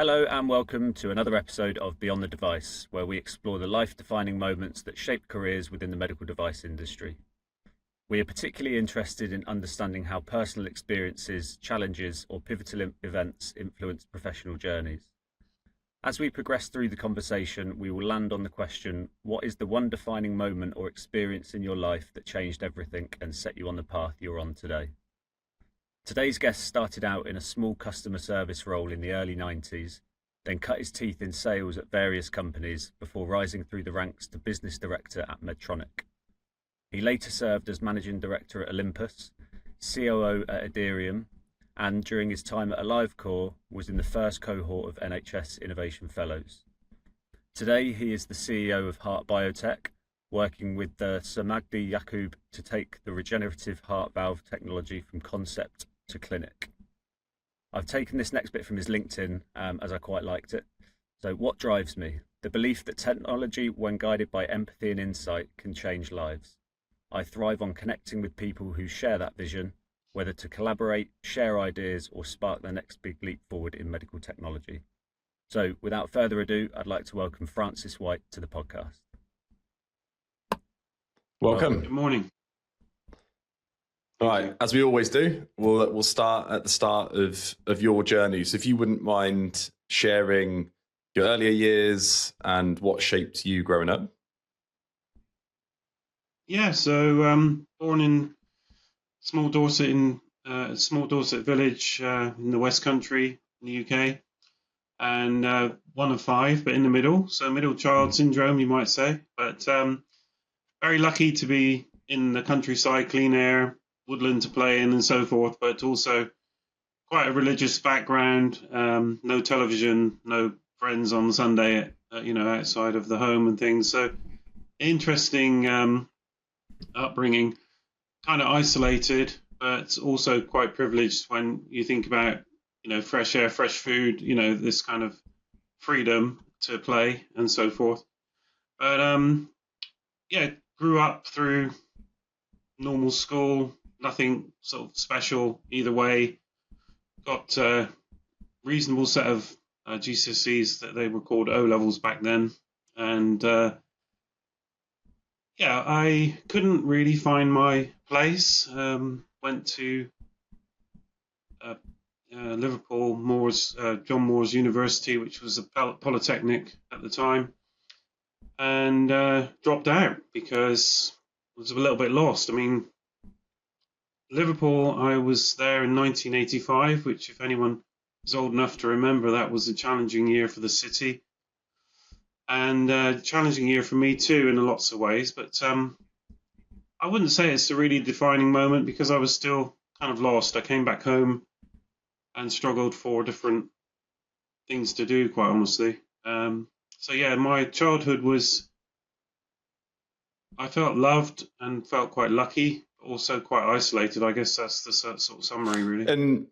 Hello and welcome to another episode of Beyond the Device, where we explore the life-defining moments that shape careers within the medical device industry. We are particularly interested in understanding how personal experiences, challenges, or pivotal events influence professional journeys. As we progress through the conversation, we will land on the question, what is the one defining moment or experience in your life that changed everything and set you on the path you're on today? Today's guest started out in a small customer service role in the early 90s, then cut his teeth in sales at various companies before rising through the ranks to business director at Medtronic. He later served as managing director at Olympus, COO at Aderium, and during his time at AliveCore was in the first cohort of NHS Innovation Fellows. Today he is the CEO of Heart Biotech, working with Sir Magdi Yaqub to take the regenerative heart valve technology from concept to clinic. I've taken this next bit from his LinkedIn as I quite liked it. So what drives me? The belief that technology, when guided by empathy and insight, can change lives. I thrive on connecting with people who share that vision, whether to collaborate, share ideas, or spark the next big leap forward in medical technology. So without further ado, I'd like to welcome Francis White to the podcast. Welcome. Good morning. All right, as we always do, we'll start at the start of your journey. So if you wouldn't mind sharing your earlier years and what shaped you growing up. Yeah, so born in small Dorset village in the West Country in the UK, and one of five, but in the middle, so middle child syndrome, you might say. But very lucky to be in the countryside, clean air, woodland to play in and so forth, but also quite a religious background, no television, no friends on Sunday, outside of the home and things. So interesting upbringing, kind of isolated, but also quite privileged when you think about, fresh air, fresh food, this kind of freedom to play and so forth. But grew up through normal school, nothing sort of special either way. Got a reasonable set of GCSEs that they were called O levels back then, and I couldn't really find my place. Went to Liverpool John Moores University, which was a polytechnic at the time, and dropped out because I was a little bit lost. I mean, Liverpool, I was there in 1985, which if anyone is old enough to remember, that was a challenging year for the city. And a challenging year for me too in lots of ways. But I wouldn't say it's a really defining moment because I was still kind of lost. I came back home and struggled for different things to do, quite honestly. My childhood was, I felt loved and felt quite lucky, but also quite isolated. I guess that's the sort of summary, really. And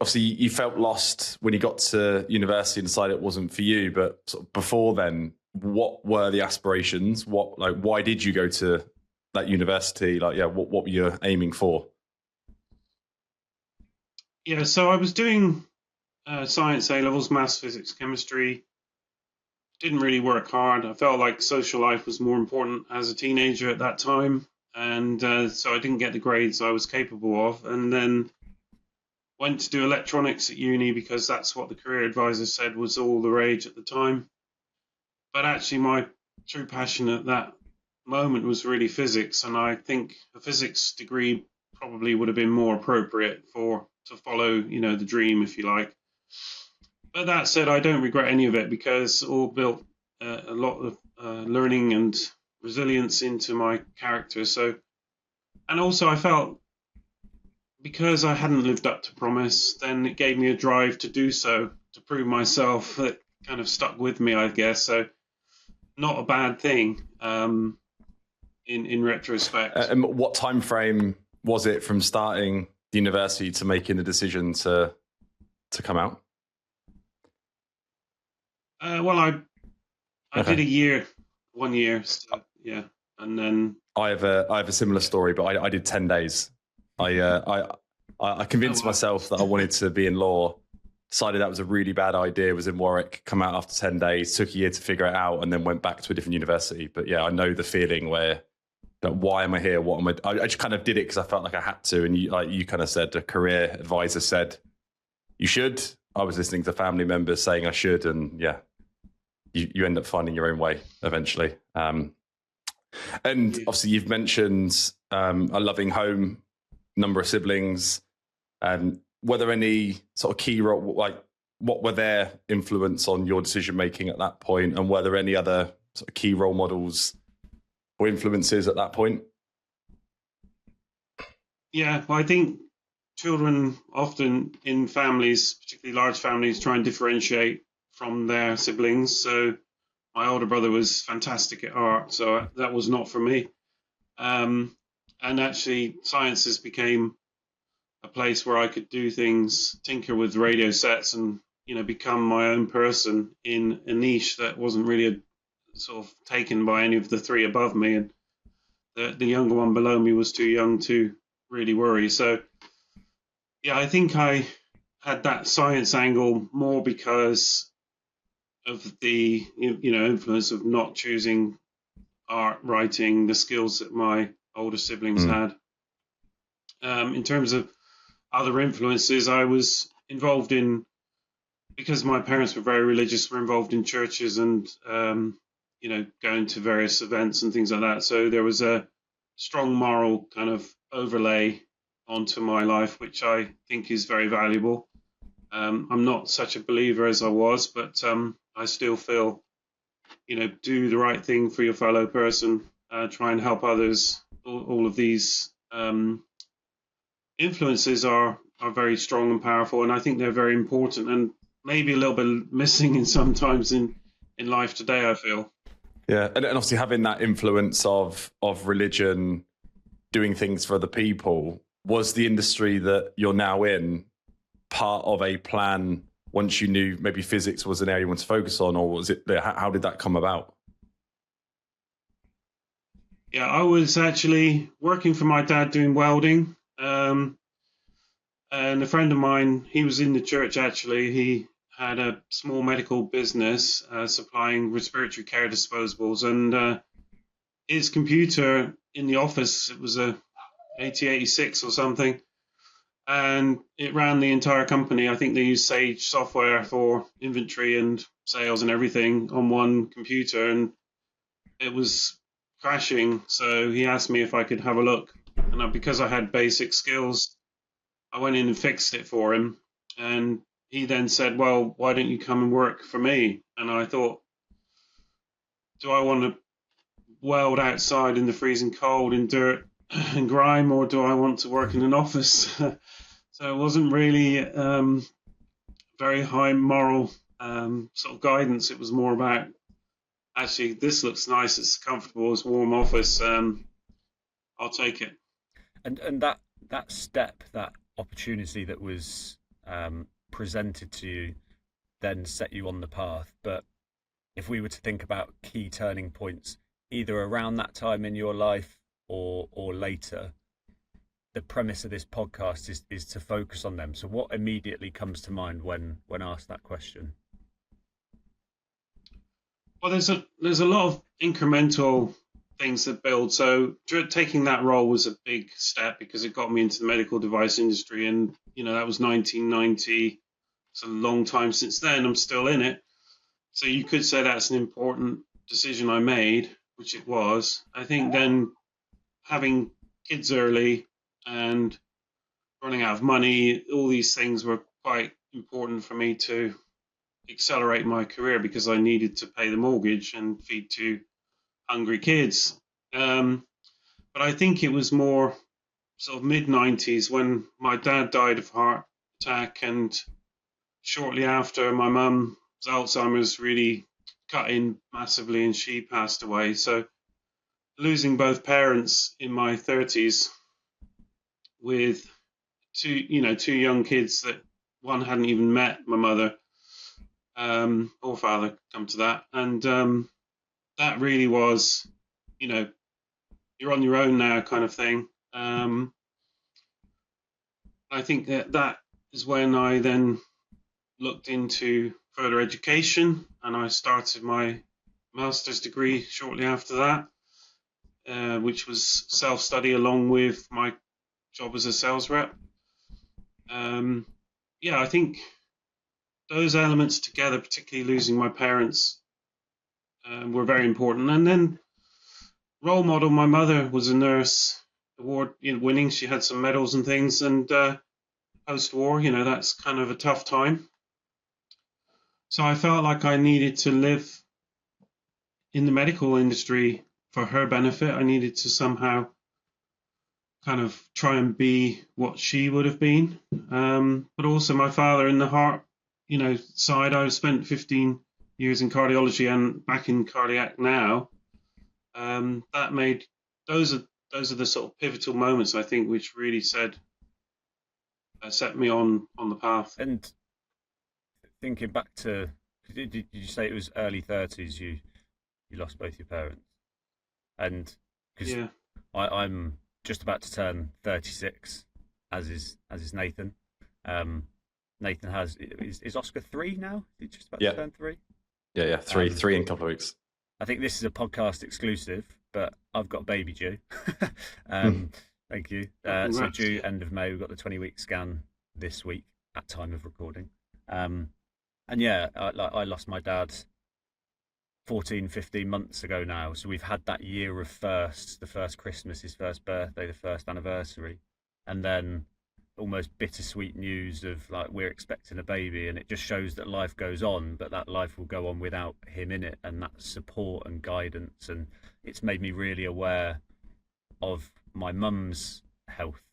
obviously you felt lost when you got to university and decided it wasn't for you, but sort of before then, what were the aspirations? Why did you go to that university? What were you aiming for? Yeah, so I was doing science A levels, maths, physics, chemistry. Didn't really work hard. I felt like social life was more important as a teenager at that time. And so I didn't get the grades I was capable of. And then went to do electronics at uni because that's what the career advisor said was all the rage at the time. But actually my true passion at that moment was really physics. And I think a physics degree probably would have been more appropriate to follow, the dream, if you like. But that said, I don't regret any of it because it all built a lot of learning and resilience into my character. So, and also I felt because I hadn't lived up to promise, then it gave me a drive to do so, to prove myself. That kind of stuck with me, I guess. So, not a bad thing in retrospect. And what time frame was it from starting the university to making the decision to come out? I did 1 year, so, yeah, and then I have a similar story, but I did 10 days. I convinced myself that I wanted to be in law, decided that was a really bad idea, was in Warwick, come out after 10 days, took a year to figure it out, and then went back to a different university. But yeah, I know the feeling where, like, why am I here? What am I just kind of did it because I felt like I had to. And you, like you kind of said, a career advisor said, you should. I was listening to family members saying I should. And yeah, you end up finding your own way eventually. And obviously you've mentioned a loving home, number of siblings. Were there any sort of key role, like what were their influence on your decision making at that point, and were there any other sort of key role models or influences at that point? Yeah, well, I think children often in families, particularly large families, try and differentiate from their siblings. So my older brother was fantastic at art, so that was not for me. And actually, sciences became a place where I could do things, tinker with radio sets, and become my own person in a niche that wasn't really sort of taken by any of the three above me, and the younger one below me was too young to really worry. So yeah, I think I had that science angle more because of the influence of not choosing art, writing, the skills that my older siblings had. In terms of other influences, I was involved in, because my parents were very religious, were involved in churches and going to various events and things like that. So there was a strong moral kind of overlay onto my life, which I think is very valuable. I'm not such a believer as I was, but I still feel, do the right thing for your fellow person, try and help others. All of these influences are very strong and powerful, and I think they're very important, and maybe a little bit missing in sometimes in life today, I feel. Yeah, and obviously having that influence of religion, doing things for other people, was the industry that you're now in part of a plan once you knew maybe physics was an area you wanted to focus on, or was it, how did that come about? Yeah, I was actually working for my dad doing welding. And a friend of mine, he was in the church actually. He had a small medical business supplying respiratory care disposables. And his computer in the office, it was a 8086 or something. And it ran the entire company. I think they used Sage software for inventory and sales and everything on one computer. And it was crashing. So he asked me if I could have a look. And because I had basic skills, I went in and fixed it for him. And he then said, well, why don't you come and work for me? And I thought, do I want to weld outside in the freezing cold in dirt and grime, or do I want to work in an office? So it wasn't really very high moral sort of guidance. It was more about, actually, this looks nice, it's comfortable, it's a warm office, I'll take it. And that step, that opportunity that was presented to you, then set you on the path. But if we were to think about key turning points, either around that time in your life or later, the premise of this podcast is to focus on them. So what immediately comes to mind when asked that question? Well, there's a lot of incremental things that build. So taking that role was a big step because it got me into the medical device industry, and that was 1990. It's a long time since then. I'm still in it, so you could say that's an important decision I made, which it was. I think then having kids early and running out of money, all these things were quite important for me to accelerate my career because I needed to pay the mortgage and feed two hungry kids. But I think it was more sort of mid-90s when my dad died of heart attack, and shortly after my mum's Alzheimer's really cut in massively and she passed away. So losing both parents in my 30s with two young kids that one hadn't even met my mother or father, come to that. And that really was, you're on your own now kind of thing. I think that is when I then, looked into further education, and I started my master's degree shortly after that, which was self-study along with my job as a sales rep. I think those elements together, particularly losing my parents, were very important. And then role model, my mother was a nurse, award winning. She had some medals and things, and post-war, that's kind of a tough time. So I felt like I needed to live in the medical industry for her benefit. I needed to somehow kind of try and be what she would have been. But also my father in the heart, side, I've spent 15 years in cardiology and back in cardiac now. That made, those are the sort of pivotal moments, I think, which really set me on the path. And thinking back to, did you say it was early 30s you lost both your parents? And because I'm just about to turn 36, as is Nathan. Nathan is Oscar 3 now? He's just about to turn 3? Yeah, three in a couple of weeks. I think this is a podcast exclusive, but I've got a baby due. Thank you. So due end of May. We've got the 20-week scan this week at time of recording. And yeah, I lost my dad 15 months ago now. So we've had that year of firsts, the first Christmas, his first birthday, the first anniversary, and then almost bittersweet news of like we're expecting a baby, and it just shows that life goes on, but that life will go on without him in it, and that support and guidance. And it's made me really aware of my mum's health,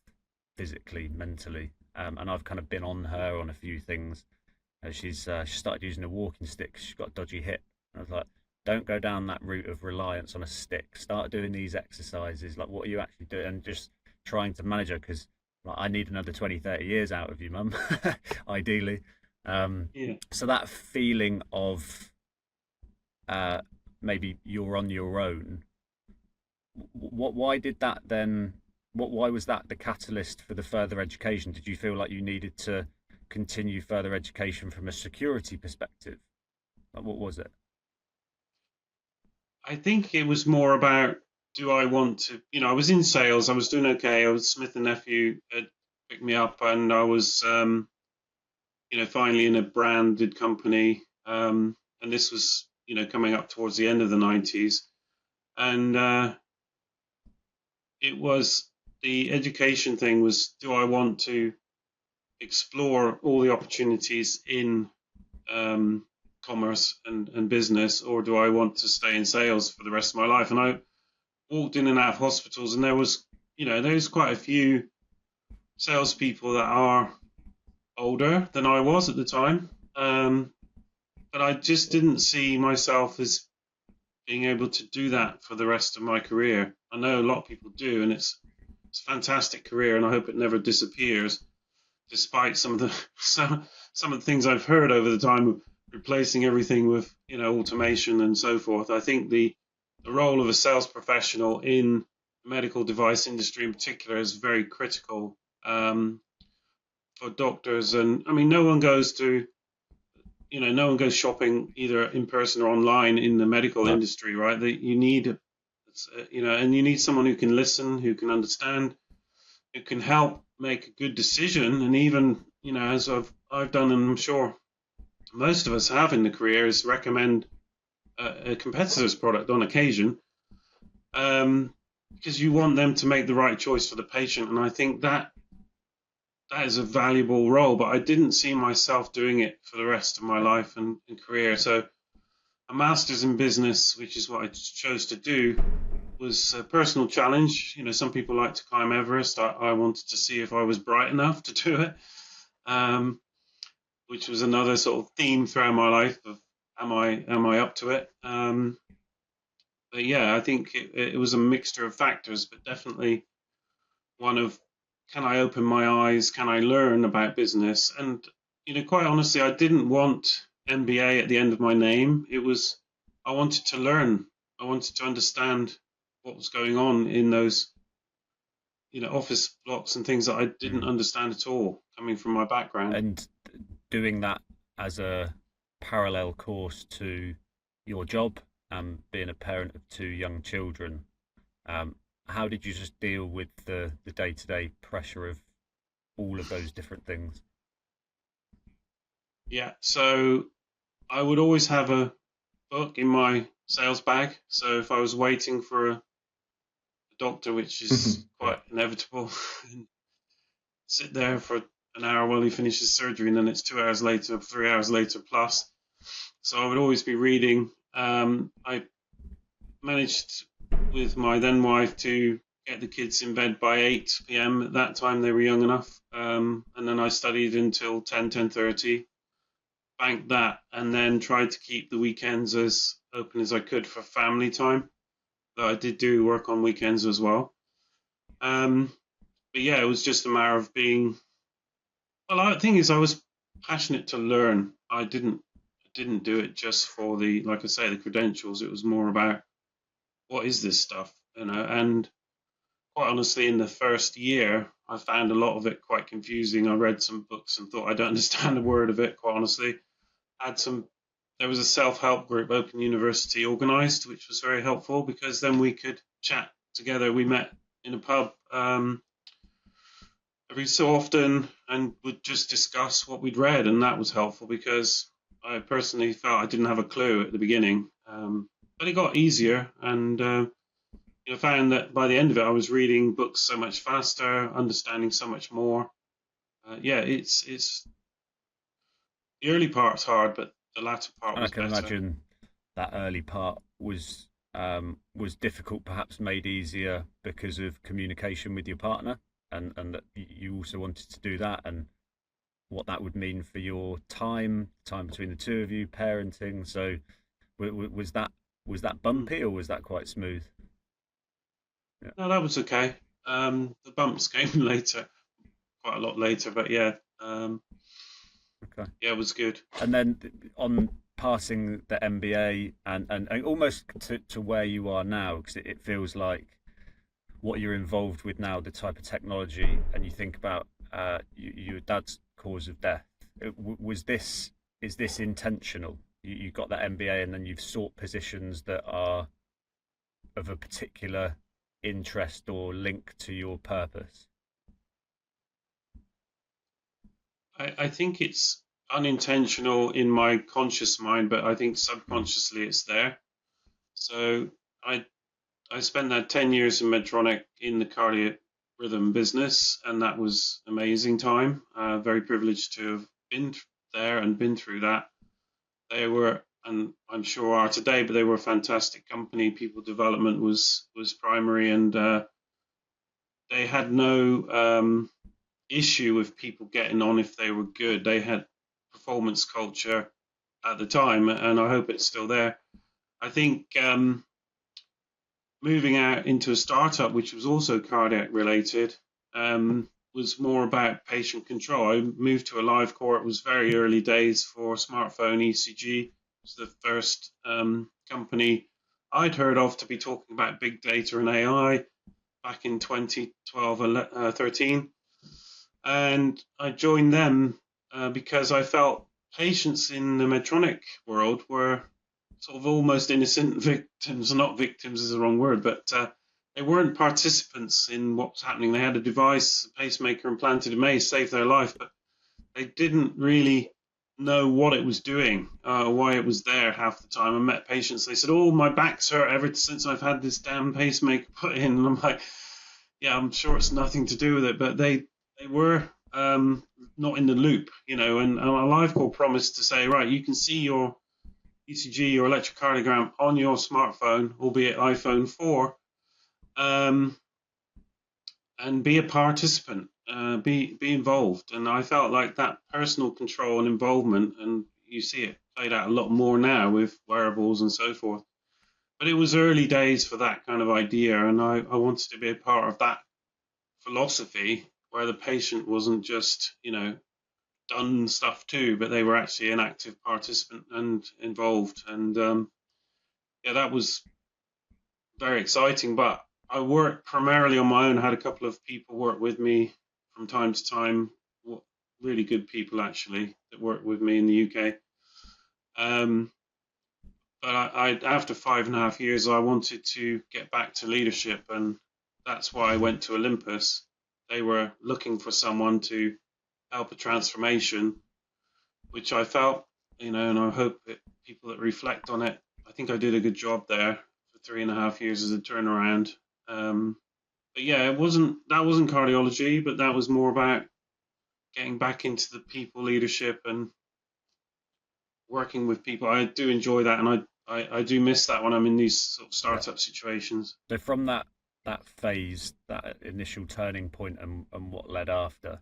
physically, mentally, and I've kind of been on her on a few things. She started using a walking stick 'cause she's got a dodgy hip. I was like, don't go down that route of reliance on a stick. Start doing these exercises. Like, what are you actually doing? And just trying to manage her, because I need another 20, 30 years out of you, Mum, ideally. So that feeling of maybe you're on your own, why did that then, why was that the catalyst for the further education? Did you feel like you needed to continue further education from a security perspective? Like, what was it? I think it was more about, do I want to, I was in sales, I was doing okay. I was Smith & Nephew had picked me up, and I was, finally in a branded company. And this was, coming up towards the end of the 90s. And it was, the education thing was, do I want to explore all the opportunities in commerce and business, or do I want to stay in sales for the rest of my life? And I walked in and out of hospitals, and there's quite a few salespeople that are older than I was at the time, but I just didn't see myself as being able to do that for the rest of my career. I know a lot of people do, and it's a fantastic career, and I hope it never disappears, despite some of the things I've heard over the time, replacing everything with automation and so forth. I think the role of a sales professional in the medical device industry in particular is very critical for doctors. And I mean, no one goes shopping either in person or online in the medical industry, right? That you need, and you need someone who can listen, who can understand, who can help make a good decision. And even, as I've done, and I'm sure most of us have in the career, is recommend a competitor's product on occasion, because you want them to make the right choice for the patient. And I think that is a valuable role, but I didn't see myself doing it for the rest of my life and career. So a master's in business, which is what I chose to do, was a personal challenge. Some people like to climb Everest. I wanted to see if I was bright enough to do it, which was another sort of theme throughout my life of, am I up to it? But yeah, I think it was a mixture of factors, but definitely one of, can I open my eyes? Can I learn about business? And, quite honestly, I didn't want MBA at the end of my name. It was, I wanted to learn. I wanted to understand what was going on in those, office blocks and things that I didn't understand at all, coming from my background. And doing that as a parallel course to your job and being a parent of two young children. Um, how did you just deal with the day-to-day pressure of all of those different things? Yeah, so I would always have a book in my sales bag. So if I was waiting for a doctor, which is Yeah. quite inevitable, and sit there for an hour while he finishes surgery, and then it's 2 hours later, 3 hours later plus. So I would always be reading. I managed with my then wife to get the kids in bed by 8 p.m. At that time, they were young enough. And then I studied until 10:30, banked that, and then tried to keep the weekends as open as I could for family time. Though I did do work on weekends as well. Um, but yeah, it was just a matter of being. Well, the thing is, I was passionate to learn. I didn't do it just for the, like I say, the credentials. It was more about what is this stuff, you know. And quite honestly, in the first year, I found a lot of it quite confusing. I read some books and thought I don't understand a word of it. Quite honestly, had some. There was a self-help group Open University organised, which was very helpful because then we could chat together. We met in a pub every so often and would just discuss what we'd read, and that was helpful because I personally felt I didn't have a clue at the beginning, but it got easier, and found that by the end of it, I was reading books so much faster, understanding so much more. Yeah, it's the early part's hard, but the latter part And I was can better. imagine that early part was difficult, perhaps made easier because of communication with your partner, and that you also wanted to do that, and what that would mean for your time between the two of you, parenting. So was that Mm. bumpy or was that quite smooth? Yeah. No, that was okay. The bumps came later, quite a lot later, but yeah, Okay. yeah, it was good. And then on passing the MBA and almost to where you are now, because it feels like what you're involved with now, the type of technology, and you think about your dad's cause of death. Was this is this intentional? You got that MBA and then you've sought positions that are of a particular interest or link to your purpose. I think it's unintentional in my conscious mind, but I think Mm. subconsciously it's there. So I I spent that 10 years in Medtronic in the cardiac rhythm business, and that was amazing time. Very privileged to have been there and been through that. They were, and I'm sure are today, but they were a fantastic company. People development was primary, and they had no issue with people getting on if they were good. They had performance culture at the time, and I hope it's still there. I think moving out into a startup, which was also cardiac related, was more about patient control. I moved to a live core. It was very early days for smartphone ECG. It was the first company I'd heard of to be talking about big data and AI back in 2012, 13. And I joined them because I felt patients in the Medtronic world were sort of almost innocent victims. Not victims is the wrong word, but they weren't participants in what's happening. They had a device, a pacemaker implanted, it may save their life, but they didn't really know what it was doing, why it was there half the time. I met patients, they said, "Oh, my back's hurt ever since I've had this damn pacemaker put in." And I'm like, yeah, I'm sure it's nothing to do with it, but they were not in the loop, and a live call promised to say, right, you can see your ECG or electrocardiogram on your smartphone, albeit iPhone 4, um, and be a participant, be involved. And I felt like that personal control and involvement, and you see it played out a lot more now with wearables and so forth. But it was early days for that kind of idea, and I wanted to be a part of that philosophy where the patient wasn't just, done stuff too, but they were actually an active participant and involved. And yeah, that was very exciting. But I worked primarily on my own. I had a couple of people work with me from time to time. really good people actually that work with me in the UK. But after 5.5 years, I wanted to get back to leadership, and that's why I went to Olympus. They were looking for someone to help a transformation, which I felt, and I hope that people that reflect on it, I think I did a good job there for 3.5 years as a turnaround. But yeah, that wasn't cardiology, but that was more about getting back into the people leadership and working with people. I do enjoy that, and I do miss that when I'm in these sort of startup situations. So from that phase, that initial turning point, and what led after,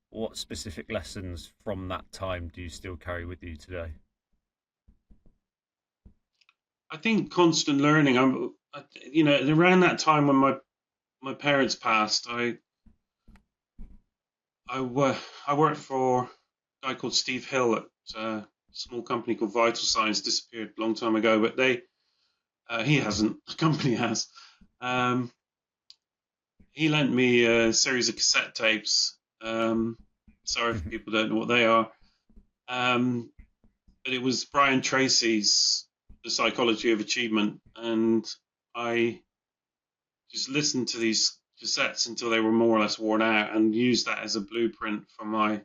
what specific lessons from that time do you still carry with you today? I think constant learning. Around that time when my parents passed, I worked for a guy called Steve Hill at a small company called Vital Signs. Disappeared a long time ago, but he hasn't. The company has. He lent me a series of cassette tapes. Sorry if people don't know what they are. But it was Brian Tracy's The Psychology of Achievement, and I just listened to these cassettes until they were more or less worn out, and used that as a blueprint for my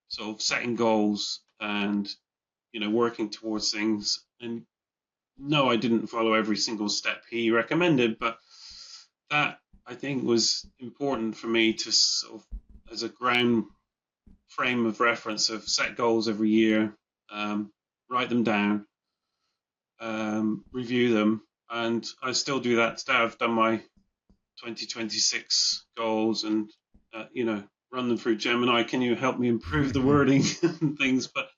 sort of setting goals and working towards things. And no, I didn't follow every single step he recommended, but that I think was important for me to sort of, as a ground frame of reference, of set goals every year, write them down, review them, and I still do that today. I've done my 2026 goals, and run them through Gemini. Can you help me improve the wording and things? But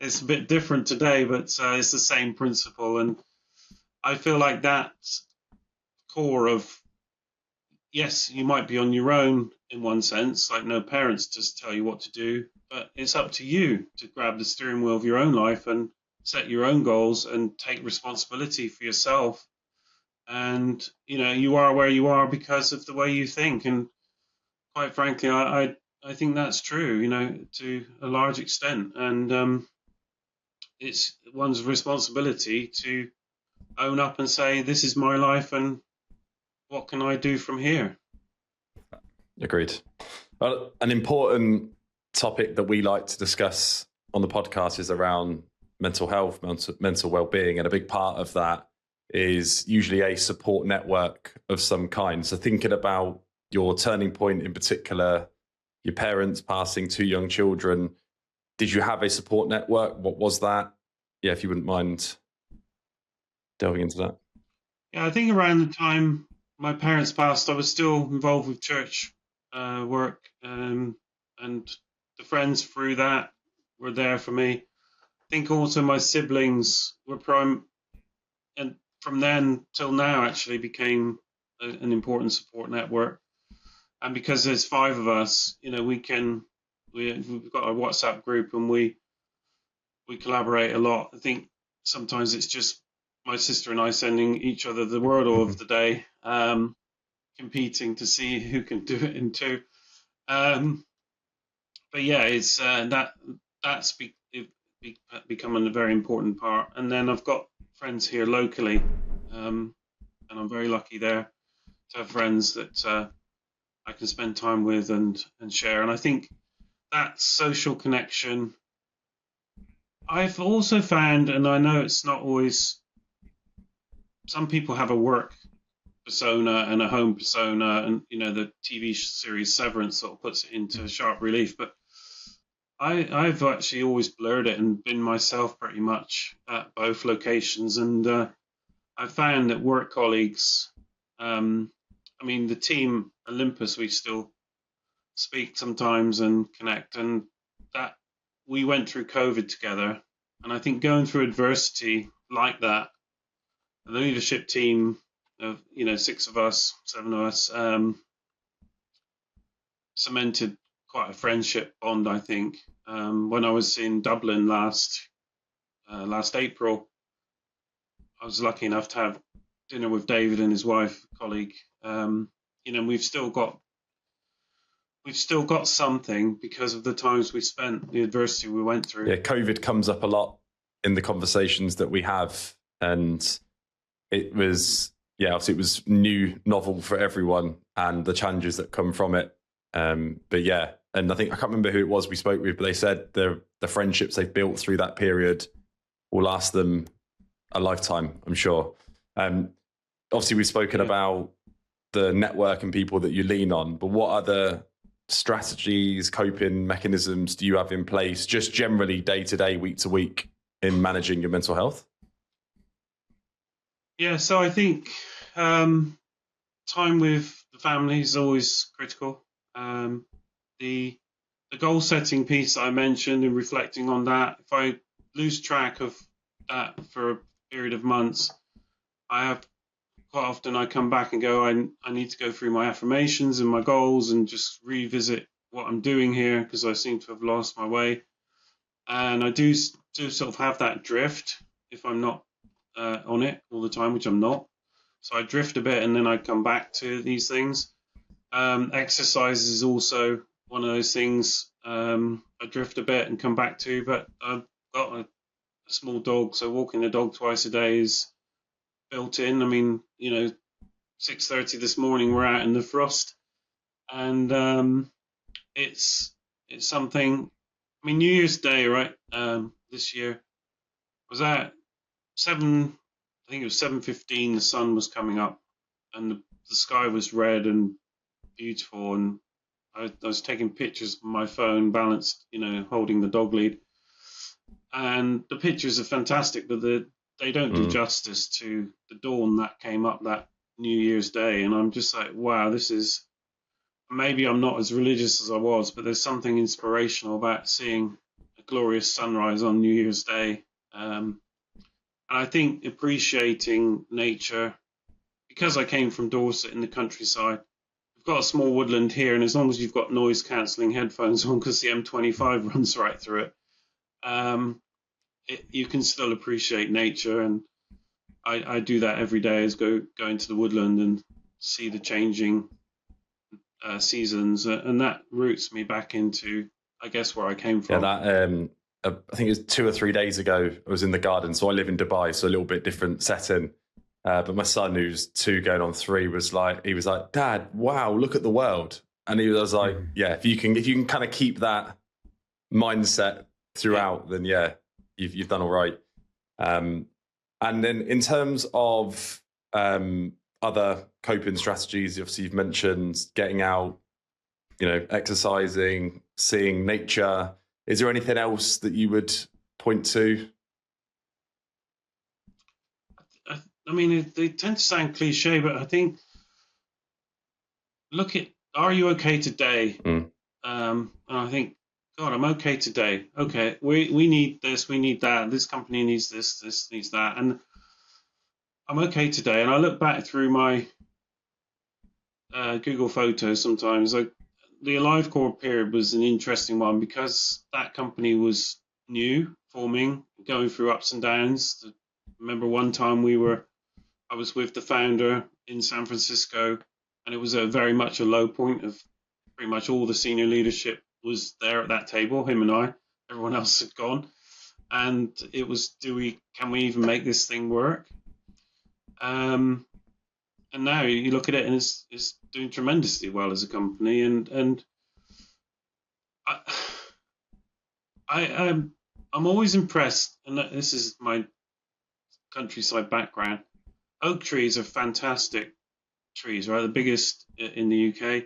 it's a bit different today, but it's the same principle, and I feel like that's core of, yes, you might be on your own in one sense, like no parents just tell you what to do, but it's up to you to grab the steering wheel of your own life and set your own goals and take responsibility for yourself. And you are where you are because of the way you think, and quite frankly, I think that's true, to a large extent. And it's one's responsibility to own up and say, this is my life, and what can I do from here? Agreed. Well, an important topic that we like to discuss on the podcast is around mental health, mental well-being, and a big part of that is usually a support network of some kind. So thinking about your turning point in particular, your parents passing, 2 young children, did you have a support network? What was that? Yeah, if you wouldn't mind delving into that. Yeah, I think around the time my parents passed, I was still involved with church work, and the friends through that were there for me. I think also my siblings were and from then till now actually became an important support network. And because there's 5 of us, we've got a WhatsApp group, and we collaborate a lot. I think sometimes it's just my sister and I sending each other the word of the day, competing to see who can do it in 2. But yeah, it's that's becoming a very important part. And then I've got friends here locally, and I'm very lucky there to have friends that I can spend time with and share. And I think that social connection, I've also found, and I know it's not always, some people have a work persona and a home persona, and the TV series Severance sort of puts it into sharp relief, but I've actually always blurred it and been myself pretty much at both locations. And I found that work colleagues, the team Olympus, we still speak sometimes and connect, and that we went through COVID together. And I think going through adversity like that, the leadership team of 6 of us, 7 of us, cemented quite a friendship bond. I think when I was in Dublin last April, I was lucky enough to have dinner with David and his wife, colleague. we've still got something because of the times we spent, the adversity we went through. Yeah, COVID comes up a lot in the conversations that we have, and it was, yeah, obviously it was new, novel for everyone, and the challenges that come from it. But yeah, and I can't remember who it was we spoke with, but they said the friendships they've built through that period will last them a lifetime, I'm sure. Obviously, we've spoken about the network and people that you lean on, but what other strategies, coping mechanisms do you have in place, just generally day to day, week to week, in managing your mental health? Yeah, so I think time with the family is always critical. The goal setting piece I mentioned and reflecting on that, if I lose track of that for a period of months, quite often I come back and go, I need to go through my affirmations and my goals and just revisit what I'm doing here, because I seem to have lost my way. And I do sort of have that drift if I'm not on it all the time, which I'm not. So I drift a bit and then I come back to these things. Exercise is also one of those things I drift a bit and come back to, but I've got a small dog, so walking the dog twice a day is built in. I mean, 6:30 this morning we're out in the frost, and it's something. I mean, New Year's Day, right? This year was at 7. I think it was 7:15. The sun was coming up, and the sky was red and beautiful. And I was taking pictures with my phone, balanced, holding the dog lead. And the pictures are fantastic, but they don't do justice to the dawn that came up that New Year's Day. And I'm just like, wow, this is, maybe I'm not as religious as I was, but there's something inspirational about seeing a glorious sunrise on New Year's Day. And I think appreciating nature, because I came from Dorset in the countryside, we've got a small woodland here, and as long as you've got noise cancelling headphones on, because the M25 runs right through it, you can still appreciate nature. And I do that every day, is go into the woodland and see the changing seasons, and that roots me back into, I guess, where I came from. Yeah, I think it was 2 or 3 days ago, I was in the garden. So I live in Dubai, so a little bit different setting. But my son, who's 2 going on 3, was like, Dad, wow, look at the world. And he was like, yeah, if you can kind of keep that mindset throughout, then yeah, you've done all right. And then in terms of other coping strategies, obviously you've mentioned getting out, exercising, seeing nature. Is there anything else that you would point to? I mean, they tend to sound cliche, but I think, look at, are you okay today? And I think, God, I'm okay today. Okay, we need this, we need that. This company needs this needs that. And I'm okay today. And I look back through my Google Photos sometimes. The AliveCore period was an interesting one, because that company was new, forming, going through ups and downs. I remember one time I was with the founder in San Francisco, and it was very much a low point of pretty much all the senior leadership was there at that table, him and I. Everyone else had gone. And it was, can we even make this thing work? And now you look at it and it's doing tremendously well as a company. And I'm always impressed, and this is my countryside background. Oak trees are fantastic trees, right? The biggest in the UK.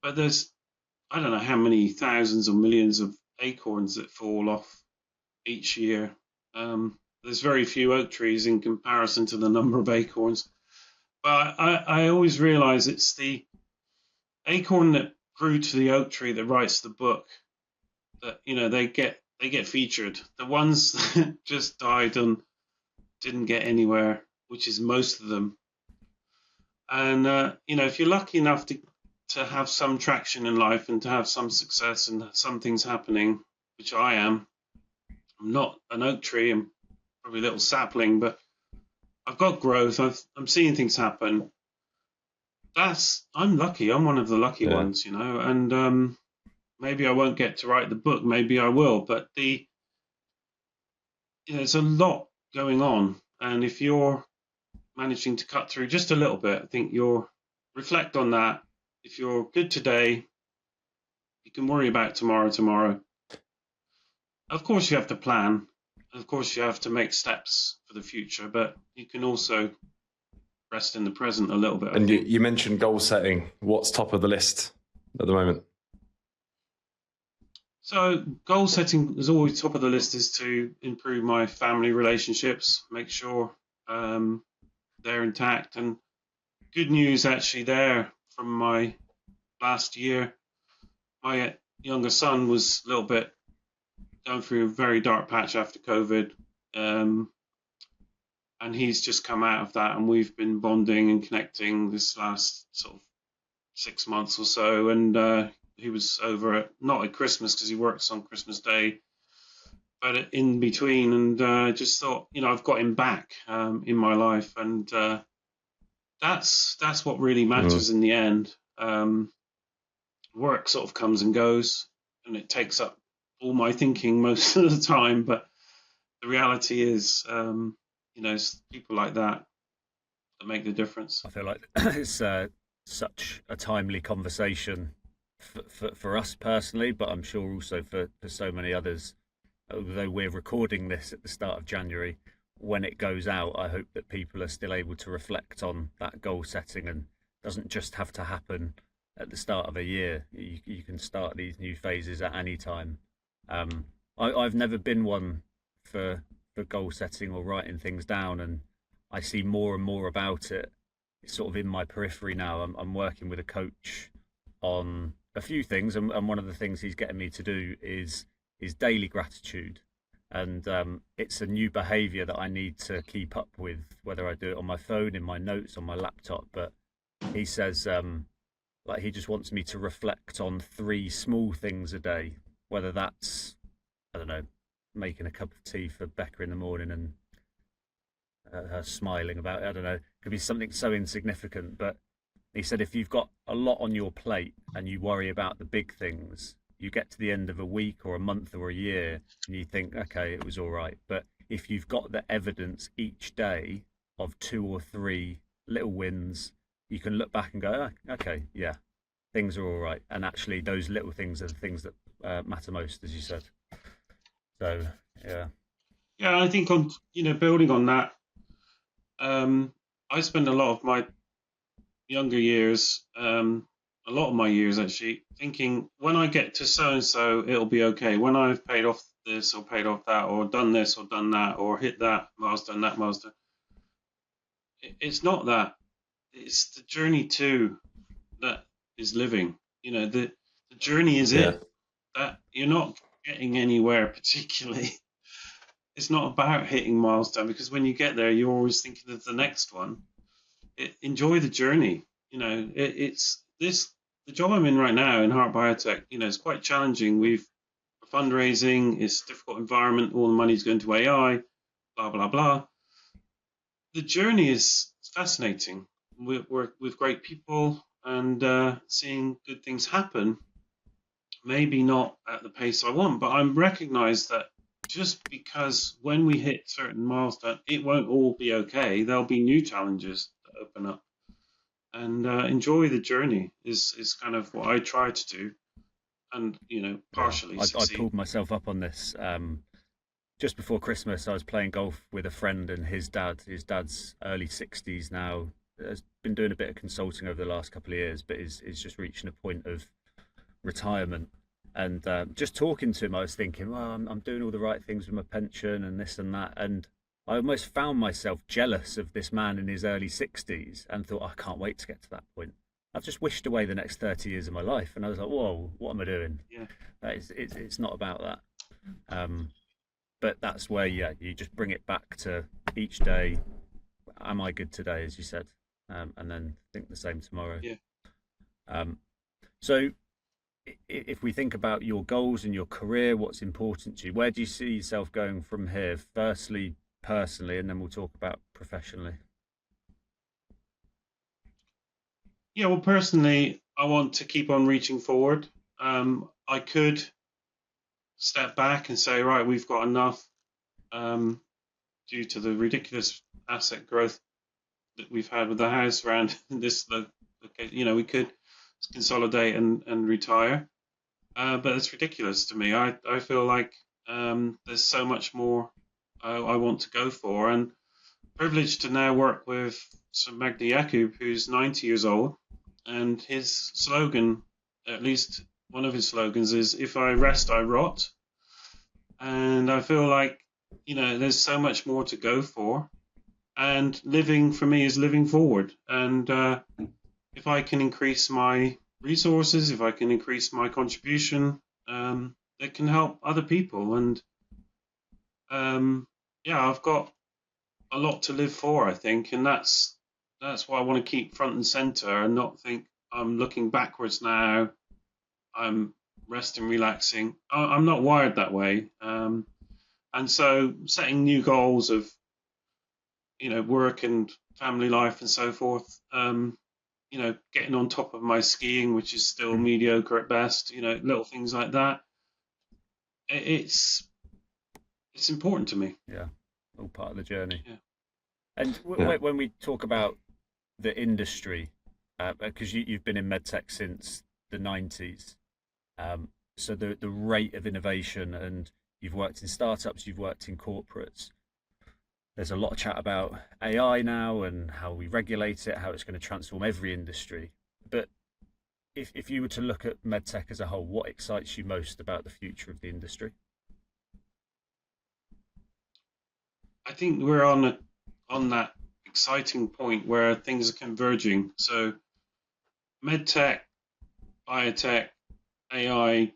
But there's, I don't know how many thousands or millions of acorns that fall off each year. There's very few oak trees in comparison to the number of acorns. But I always realize it's the acorn that grew to the oak tree that writes the book that, they get featured. The ones that just died and didn't get anywhere, which is most of them. And, if you're lucky enough to have some traction in life and to have some success and some things happening, which I am, I'm not an oak tree, I'm probably a little sapling, but I've got growth. I'm seeing things happen. I'm lucky. I'm one of the lucky Yeah. ones, and maybe I won't get to write the book. Maybe I will, but there's a lot going on, and if you're managing to cut through just a little bit, I think you'll reflect on that. If you're good today, you can worry about tomorrow. Of course, you have to plan. Of course, you have to make steps for the future, but you can also rest in the present a little bit, I And think. you mentioned goal setting. What's top of the list at the moment? So, goal setting is always top of the list, is to improve my family relationships, make sure they're intact. And good news actually there from my last year. My younger son was a little bit going through a very dark patch after COVID. And he's just come out of that, and we've been bonding and connecting this last sort of 6 months or so. And he was over not at Christmas because he works on Christmas Day, but in between. And just thought, I've got him back in my life, and that's what really matters in the end. Work sort of comes and goes, and it takes up all my thinking most of the time. But the reality is, it's people like that make the difference. I feel like it's such a timely conversation for us personally, but I'm sure also for so many others. Although we're recording this at the start of January, when it goes out, I hope that people are still able to reflect on that goal setting, and doesn't just have to happen at the start of a year. You can start these new phases at any time. I've never been one for goal setting or writing things down, and I see more and more about it. It's sort of in my periphery now. I'm working with a coach on a few things, and one of the things he's getting me to do is daily gratitude. And it's a new behavior that I need to keep up with, whether I do it on my phone, in my notes, on my laptop. But he says like he just wants me to reflect on 3 small things a day, whether that's, I don't know, making a cup of tea for Becca in the morning and her smiling about it. I don't know, it could be something so insignificant. But he said if you've got a lot on your plate and you worry about the big things, you get to the end of a week or a month or a year and you think, okay, it was all right. But if you've got the evidence each day of 2 or 3 little wins, you can look back and go, oh, okay, yeah, things are all right. And actually, those little things are the things that matter most, as you said. So, yeah. Yeah, I think on building on that, I spend a lot of my younger years, a lot of my years actually, thinking when I get to so and so, it'll be okay. When I've paid off this or paid off that, or done this or done that, or hit that milestone, it's not that. It's the journey too that is living. The journey is Yeah. it. That you're not getting anywhere particularly. It's not about hitting milestone, because when you get there, you're always thinking of the next one. Enjoy the journey. It's this the job I'm in right now in Heart Biotech. It's quite challenging. We've fundraising. It's a difficult environment. All the money's going to AI. Blah blah blah. The journey is fascinating. We work with great people and seeing good things happen. Maybe not at the pace I want, but I'm recognized that just because when we hit certain milestones, it won't all be okay. There'll be new challenges that open up, and enjoy the journey is kind of what I try to do, and partially I succeed. pulled myself up on this. Just before Christmas, I was playing golf with a friend and his dad. His dad's early 60s now. Has been doing a bit of consulting over the last couple of years, but is just reaching a point of retirement. And just talking to him, I was thinking, well, I'm doing all the right things with my pension and this and that. And I almost found myself jealous of this man in his early 60s and thought, I can't wait to get to that point. I've just wished away the next 30 years of my life. And I was like, whoa, what am I doing? Yeah. It's not about that. But that's where, yeah, you just bring it back to each day. Am I good today, as you said? And then think the same tomorrow. Yeah. So if we think about your goals and your career, what's important to you, where do you see yourself going from here? Firstly, personally, and then we'll talk about professionally. Yeah, well, personally, I want to keep on reaching forward. I could step back and say, right, we've got enough um, due to the ridiculous asset growth that we've had with the house around this location. We could consolidate and retire, but it's ridiculous to me. I feel like there's so much more I want to go for, and privileged to now work with Sir Magdi Yakub, who's 90 years old, and his slogan, at least one of his slogans, is "If I rest, I rot." And I feel like there's so much more to go for, and living for me is living forward. And if I can increase my resources, if I can increase my contribution, it can help other people. And yeah, I've got a lot to live for, I think, and that's why I want to keep front and center and not think I'm looking backwards now. I'm resting, relaxing. I'm not wired that way, and so setting new goals of work and family life and so forth. Getting on top of my skiing, which is still mediocre at best. Little things like that. It's important to me. Yeah, all part of the journey. Yeah. And when we talk about the industry, because you've been in medtech since the 90s, so the rate of innovation, and you've worked in startups, you've worked in corporates. There's a lot of chat about AI now and how we regulate it, how it's going to transform every industry. But if you were to look at medtech as a whole, what excites you most about the future of the industry? I think we're on that exciting point where things are converging. So medtech, biotech, AI,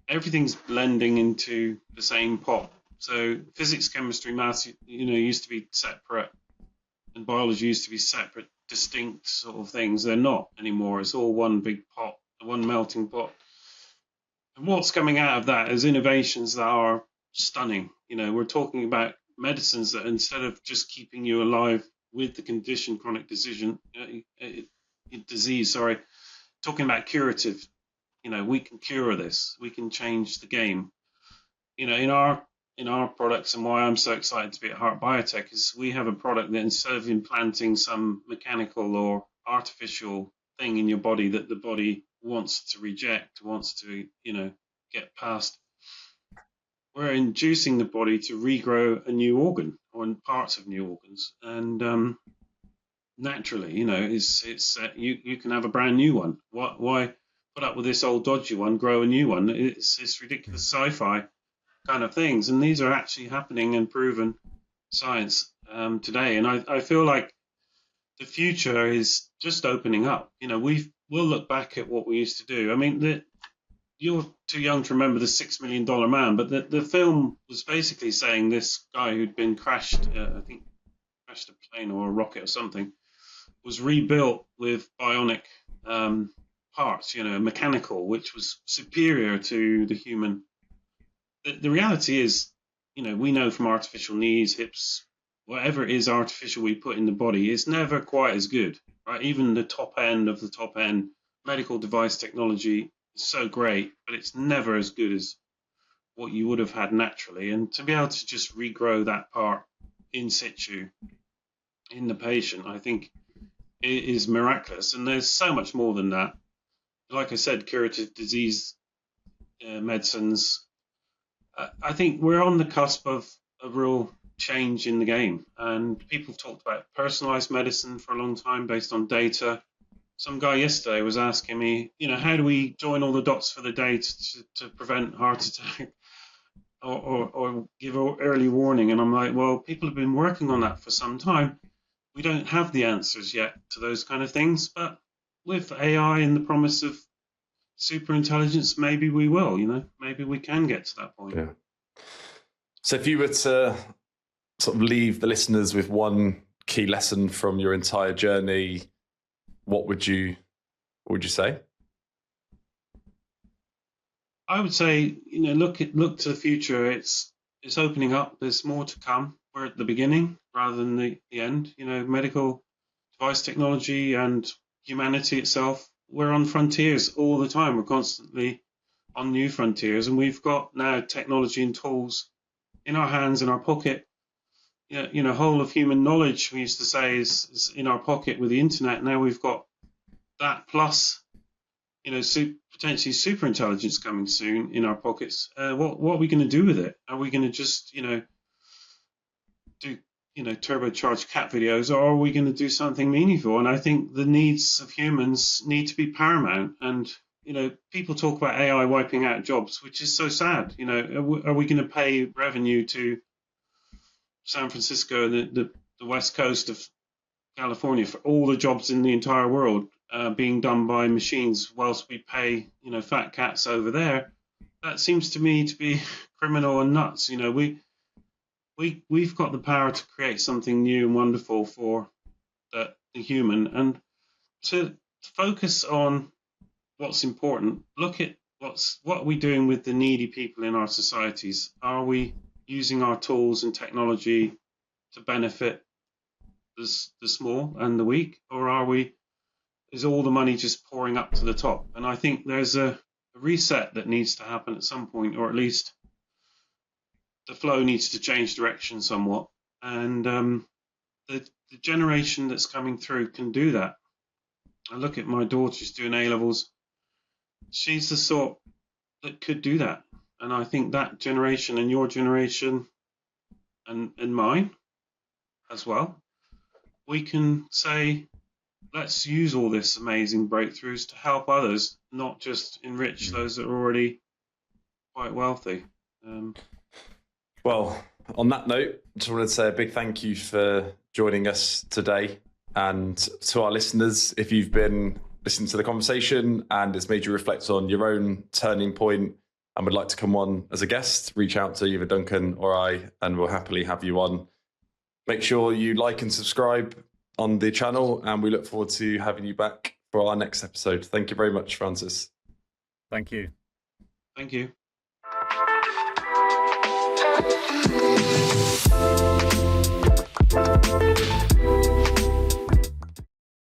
everything's blending into the same pot. So physics, chemistry, maths, used to be separate, and biology used to be separate, distinct sort of things. They're not anymore. It's all one big pot, one melting pot. And what's coming out of that is innovations that are stunning. We're talking about medicines that, instead of just keeping you alive with the condition, chronic disease, talking about curative. We can cure this. We can change the game. In our products, and why I'm so excited to be at Heart Biotech, is we have a product that, instead of implanting some mechanical or artificial thing in your body that the body wants to reject, wants to get past, we're inducing the body to regrow a new organ or parts of new organs, and naturally, you can have a brand new one. Why put up with this old dodgy one, grow a new one? It's ridiculous sci-fi kind of things, and these are actually happening and proven science today. And I feel like the future is just opening up. We'll look back at what we used to do. I mean, you're too young to remember the $6 Million Man, but the film was basically saying this guy who'd been crashed, I think crashed a plane or a rocket or something, was rebuilt with bionic parts, mechanical, which was superior to the human. The reality is, we know from artificial knees, hips, whatever it is artificial we put in the body, it's never quite as good, right? Even the top end of the top end medical device technology is so great, but it's never as good as what you would have had naturally. And to be able to just regrow that part in situ in the patient, I think it is miraculous. And there's so much more than that. Like I said, curative disease medicines. I think we're on the cusp of a real change in the game, and people talked about personalized medicine for a long time based on data. Some guy yesterday was asking me, how do we join all the dots for the day to prevent heart attack or give early warning? And I'm like, well, people have been working on that for some time. We don't have the answers yet to those kind of things, but with AI and the promise of super intelligence, maybe we will, maybe we can get to that point. Yeah. So if you were to sort of leave the listeners with one key lesson from your entire journey, what would you say? I would say, look to the future. It's opening up. There's more to come. We're at the beginning rather than the end. Medical device technology and humanity itself. We're on frontiers all the time. We're constantly on new frontiers, and we've got now technology and tools in our hands, in our pocket. Whole of human knowledge, we used to say, is in our pocket with the internet. Now we've got that plus, potentially super intelligence coming soon in our pockets. What are we going to do with it? Are we going to just, do, turbocharged cat videos, or are we going to do something meaningful? And I think the needs of humans need to be paramount. And, people talk about AI wiping out jobs, which is so sad. Are we going to pay revenue to San Francisco and the west coast of California for all the jobs in the entire world being done by machines, whilst we pay fat cats over there? That seems to me to be criminal and nuts. We've got the power to create something new and wonderful for the human, and to focus on what's important. Look at what are we doing with the needy people in our societies? Are we using our tools and technology to benefit the small and the weak, or is all the money just pouring up to the top? And I think there's a reset that needs to happen at some point, or at least the flow needs to change direction somewhat. And the generation that's coming through can do that. I look at my daughter, she's doing A-levels. She's the sort that could do that. And I think that generation, and your generation and mine as well, we can say, let's use all this amazing breakthroughs to help others, not just enrich those that are already quite wealthy. Well, on that note, I just wanted to say a big thank you for joining us today. And to our listeners, if you've been listening to the conversation and it's made you reflect on your own turning point and would like to come on as a guest, reach out to either Duncan or I, and we'll happily have you on. Make sure you like and subscribe on the channel, and we look forward to having you back for our next episode. Thank you very much, Francis. Thank you. Thank you.